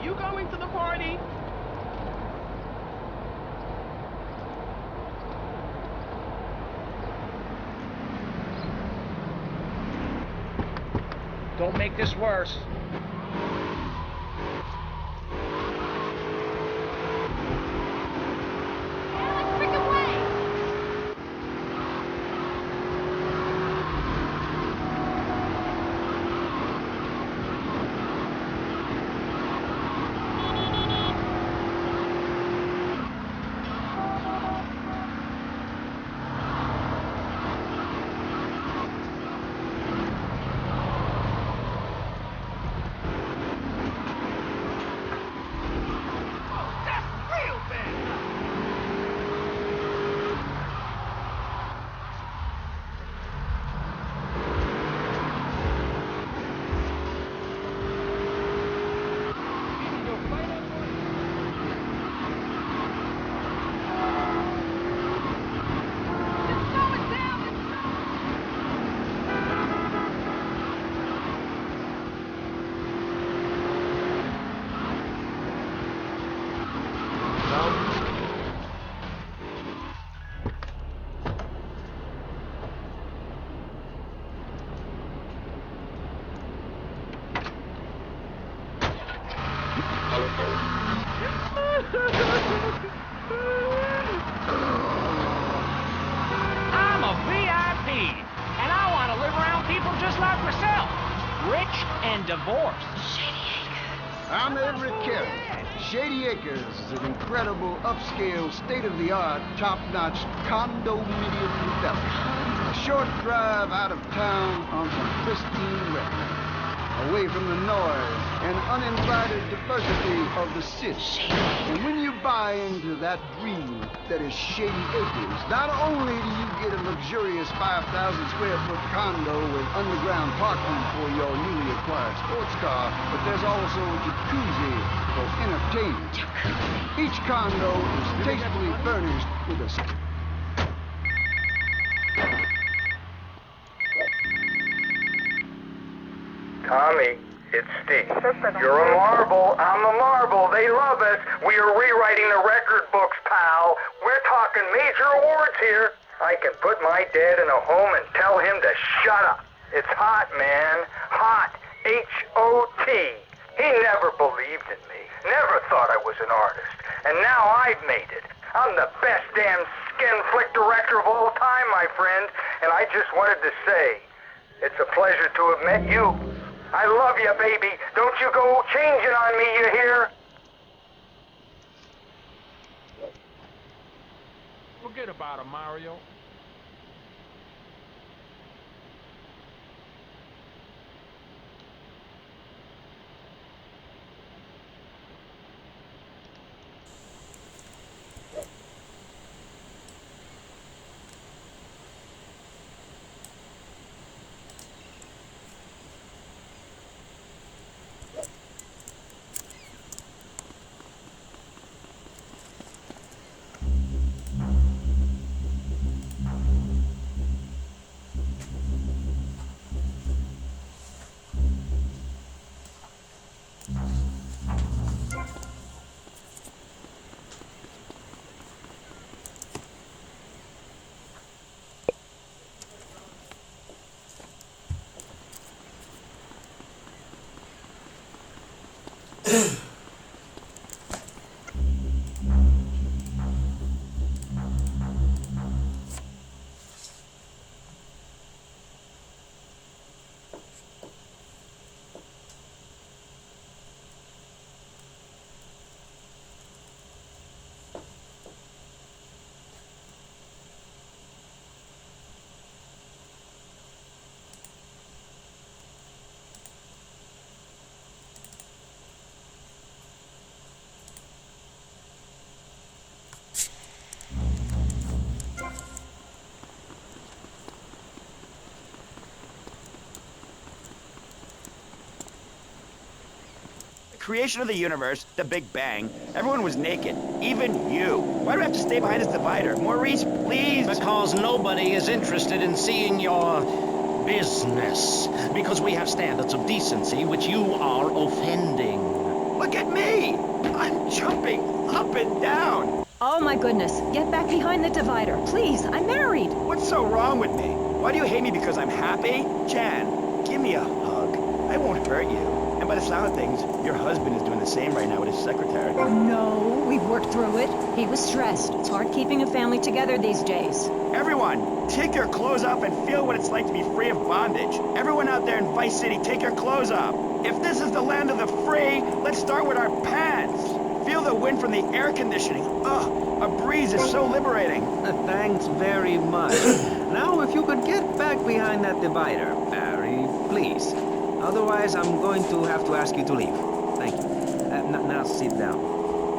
you going to the party? Don't make this worse. I'm a VIP, and I want to live around people just like myself. Rich and divorced. I'm Everett Carey. Shady Acres is an incredible, upscale, state-of-the-art, top-notch condominium development. A short drive out of town on some pristine wetland, away from the noise and uninvited diversity of the city. And when you buy into that dream that is Shady Acres, not only do you get a luxurious 5,000 square foot condo with underground parking for your newly acquired sports car, but there's also a jacuzzi for entertainment. Each condo is tastefully furnished with a... Tommy, it's Steve. You're a marble, I'm a marble, they love us. We are rewriting the record books, pal. We're talking major awards here. I can put my dad in a home and tell him to shut up. It's hot, man. Hot. H-O-T. He never believed in me. Never thought I was an artist. And now I've made it. I'm the best damn skin flick director of all time, my friend. And I just wanted to say, it's a pleasure to have met you. I love you, baby. Don't you go changing on me, you hear? Forget about it, Mario. Creation of the universe, the Big Bang, everyone was naked, even you. Why do we have to stay behind this divider? Maurice, please! Because nobody is interested in seeing your business. Because we have standards of decency which you are offending. Look at me! I'm jumping up and down. Oh my goodness. Get back behind the divider. Please, I'm married. What's so wrong with me? Why do you hate me because I'm happy? Jan, give me a hug. I won't hurt you. And by the sound of things, your husband is doing the same right now with his secretary. No, we've worked through it. He was stressed. It's hard keeping a family together these days. Everyone, take your clothes off and feel what it's like to be free of bondage. Everyone out there in Vice City, take your clothes off. If this is the land of the free, let's start with our pants. Feel the wind from the air conditioning. Ugh, a breeze is so liberating. Thanks very much. Now, if you could get back behind that divider, Barry, please. Otherwise, I'm going to have to ask you to leave. Thank you. Now sit down.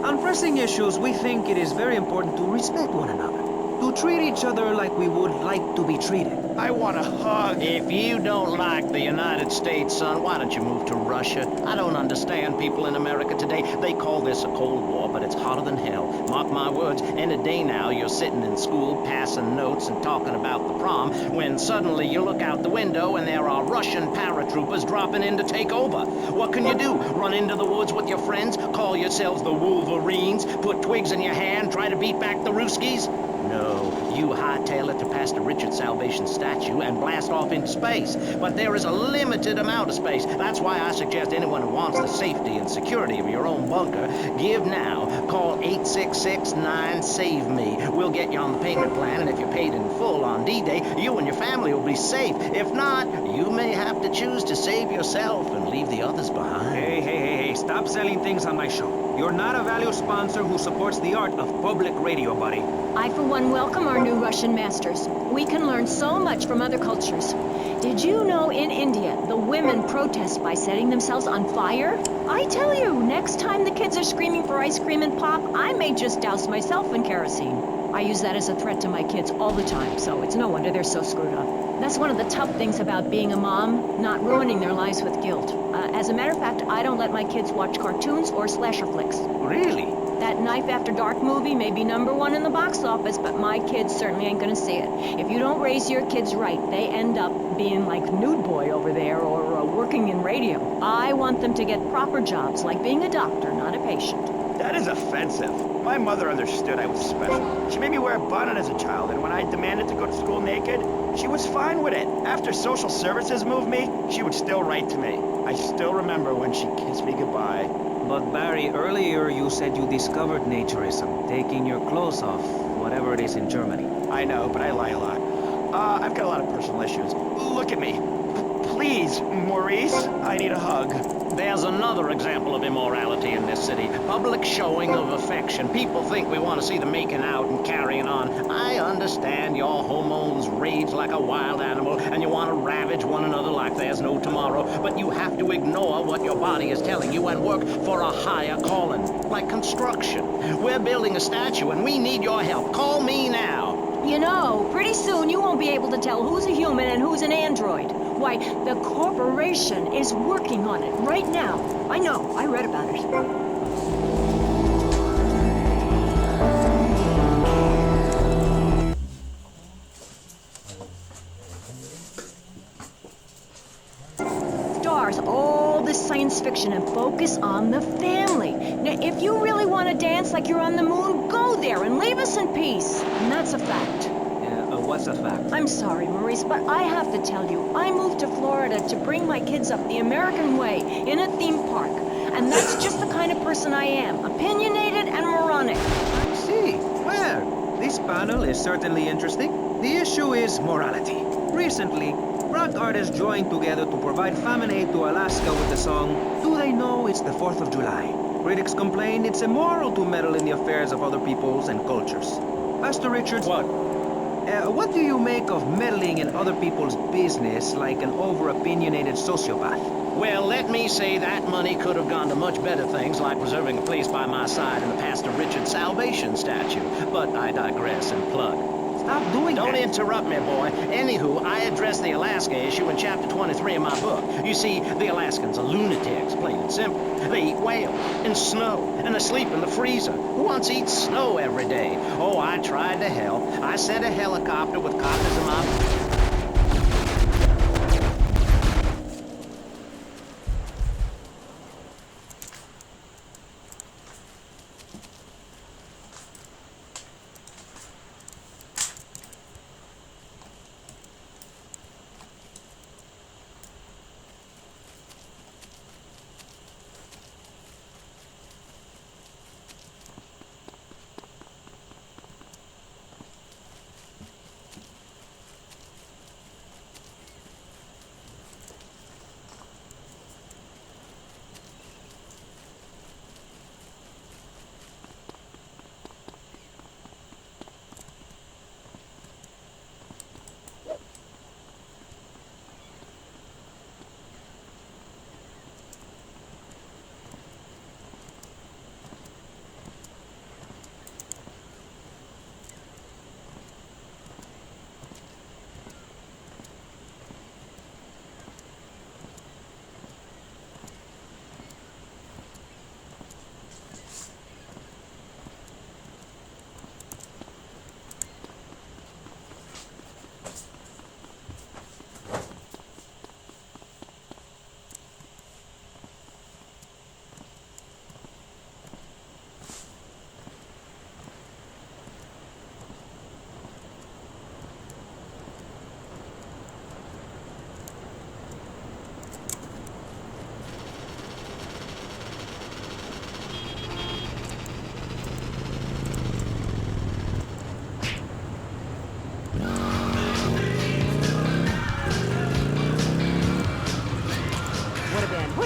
On pressing issues, we think it is very important to respect one another. To treat each other like we would like to be treated. I want a hug. If you don't like the United States, son, why don't you move to Russia? I don't understand people in America today. They call this a Cold War, but it's hotter than hell. Mark my words, in a day now, you're sitting in school, passing notes and talking about the prom, when suddenly you look out the window and there are Russian paratroopers dropping in to take over. What can you do? Run into the woods with your friends? Call yourselves the Wolverines? Put twigs in your hair and try to beat back the Ruskies? No, you hightail it to Pastor Richard's Salvation statue and blast off into space. But there is a limited amount of space. That's why I suggest anyone who wants the safety and security of your own bunker, give now. Call 866-9-SAVE-ME. We'll get you on the payment plan, and if you're paid in full on D-Day, you and your family will be safe. If not, you may have to choose to save yourself and leave the others behind. Hey, stop selling things on my show. You're not a valued sponsor who supports the art of public radio, buddy. I, for one, welcome our new Russian masters. We can learn so much from other cultures. Did you know in India, the women protest by setting themselves on fire? I tell you, next time the kids are screaming for ice cream and pop, I may just douse myself in kerosene. I use that as a threat to my kids all the time, so it's no wonder they're so screwed up. That's one of the tough things about being a mom, not ruining their lives with guilt. As a matter of fact, I don't let my kids watch cartoons or slasher flicks. Really? That Knife After Dark movie may be #1 in the box office, but my kids certainly ain't gonna see it. If you don't raise your kids right, they end up being like Nude Boy over there or working in radio. I want them to get proper jobs, like being a doctor, not a patient. That is offensive. My mother understood I was special. She made me wear a bonnet as a child, and when I demanded to go to school naked, she was fine with it. After social services moved me, she would still write to me. I still remember when she kissed me goodbye. But Barry, earlier you said you discovered naturism, taking your clothes off, whatever it is in Germany. I know, but I lie a lot. I've got a lot of personal issues. Look at me. Please, Maurice, I need a hug. There's another example of immorality in this city. Public showing of affection. People think we want to see them making out and carrying on. I understand your hormones rage like a wild animal and you want to ravage one another like there's no tomorrow, but you have to ignore what your body is telling you and work for a higher calling, like construction. We're building a statue and we need your help. Call me now. You know, pretty soon you won't be able to tell who's a human and who's an android. Why, the corporation is working on it right now. I know, I read about it. Stars all this science fiction and focus on the family. Now, if you really want to dance like you're on the moon, go there and leave us in peace. And that's a fact. What's a fact? I'm sorry, Maurice, but I have to tell you, I moved to Florida to bring my kids up the American way in a theme park. And that's just the kind of person I am, opinionated and moronic. I see. Well, this panel is certainly interesting. The issue is morality. Recently, rock artists joined together to provide famine aid to Alaska with the song, Do They Know It's the 4th of July? Critics complain it's immoral to meddle in the affairs of other peoples and cultures. Pastor Richards, what do you make of meddling in other people's business like an over-opinionated sociopath? Well, let me say that money could have gone to much better things, like reserving a place by my side in the Pastor Richard Salvation statue. But I digress and plug. Stop doing that. Don't interrupt me, boy. Anywho, I addressed the Alaska issue in chapter 23 of my book. You see, the Alaskans are lunatics, plain and simple. They eat whale and snow, and they sleep in the freezer. Who wants to eat snow every day? Oh, I tried to help. I sent a helicopter with copies of my...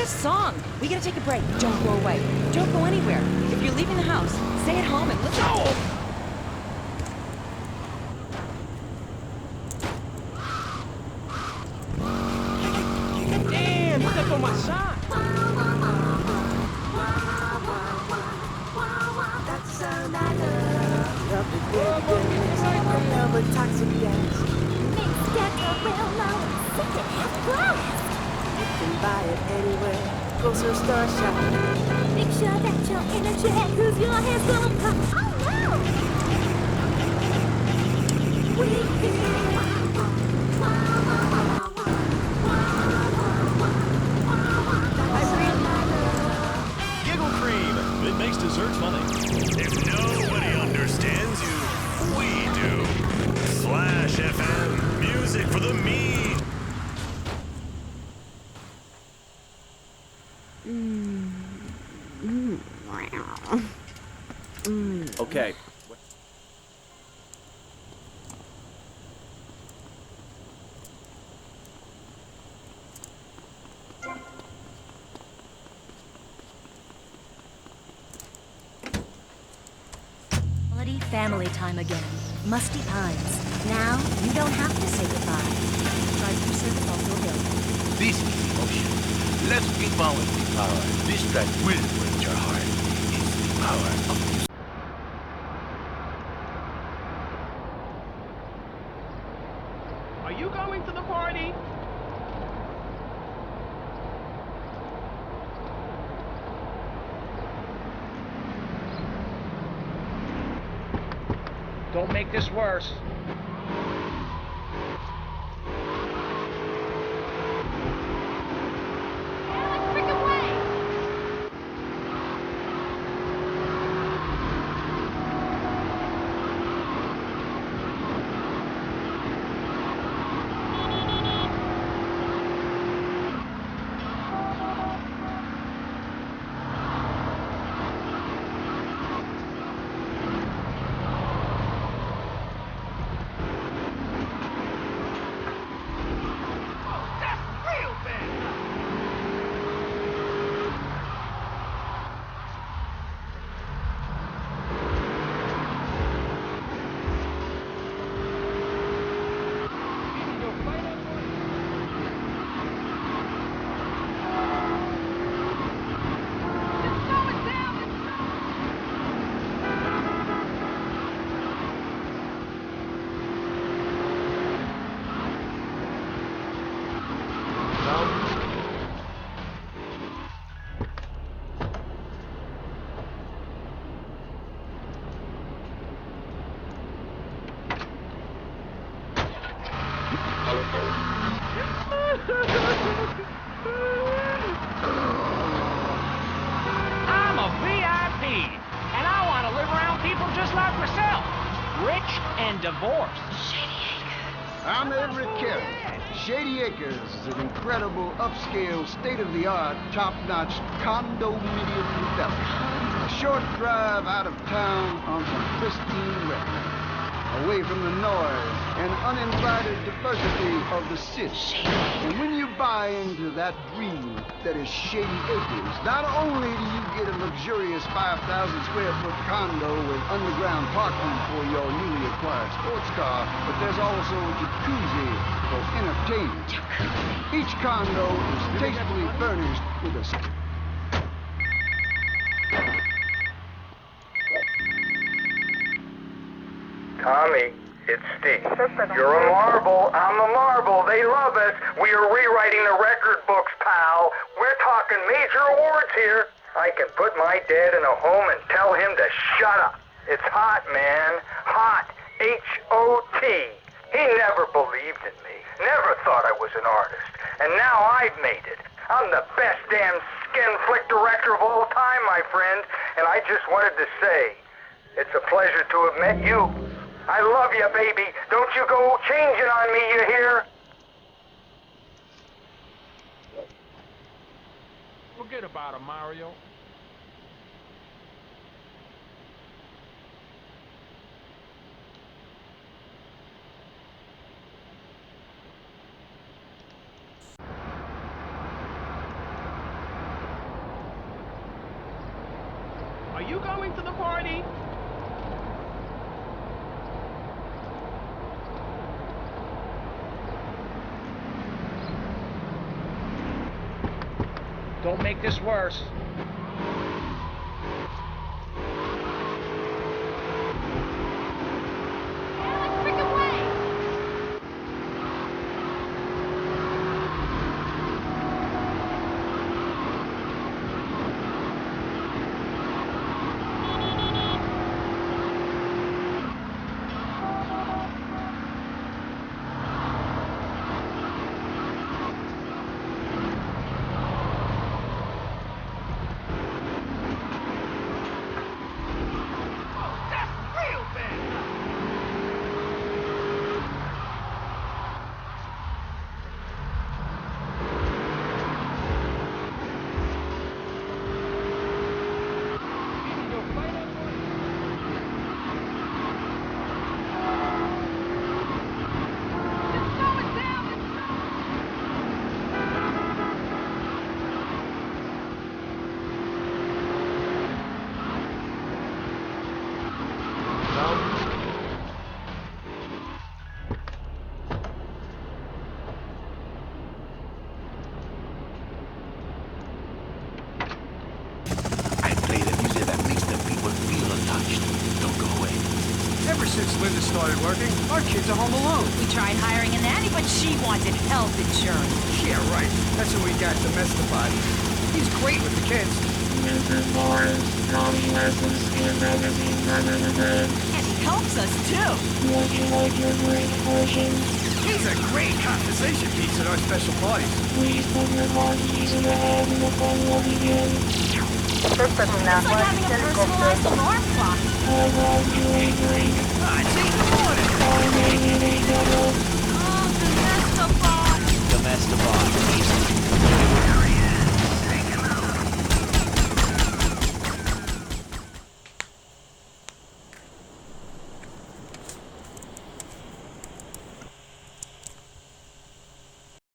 That song! We gotta take a break. Don't go away. Don't go anywhere. If you're leaving the house, stay at home and listen. Damn, look up on my side. That's the sound I love. Love it, baby. Love it, toxic gas. Makes get a real low. Sick it has blast. You can buy it anywhere. Go to Star Shop. Make sure that you're in a jet, cause your hair's gonna pop. Oh no! We Giggle Cream. It makes desserts funny. If nobody understands you, we do. Flash FM. Music for the mean. Okay. Quality family time again. Musty Pines. Now, you don't have to say goodbye. Drive-through service also available. This is emotion. Let's keep on with the power. This track will break your heart. It's the power of music. Are you going to the party? Don't make this worse. I'm a VIP, and I want to live around people just like myself. Rich and divorced. I'm Everett Carey. Shady Acres is an incredible, upscale, state-of-the-art, top-notch condominium development. A short drive out of town on some pristine wetland, away from the noise and uninvited diversity of the city. And when you buy into that dream that is Shady Acres, not only do you get a luxurious 5,000 square foot condo with underground parking for your newly acquired sports car, but there's also a jacuzzi for entertainment. Each condo is tastefully furnished with a Tommy, it's Steve. You're a marble. I'm a marble. They love us. We are rewriting the record books, pal. We're talking major awards here. I can put my dad in a home and tell him to shut up. It's hot, man. Hot. H-O-T. He never believed in me. Never thought I was an artist. And now I've made it. I'm the best damn skin flick director of all time, my friend. And I just wanted to say, it's a pleasure to have met you. I love you, baby. Don't you go changing on me, you hear? Forget about it, Mario. you going to the party? Don't make this worse. Linda started working, our kids are home alone. We tried hiring a nanny, but she wanted health insurance. Yeah, right. That's what we got domestified. He's great with the kids. Mr. Forrest, Tommy lessons in magazine under the bed. And he helps us, too. Would you like your drink portion? He's a great conversation piece at our special parties. Please put your car keys in your hand and the fun will begin. It's like having a personalized alarm clock. I love you, a drink. It's 8 in the morning. I'm making a double. Oh, Domestabot. Domestabot.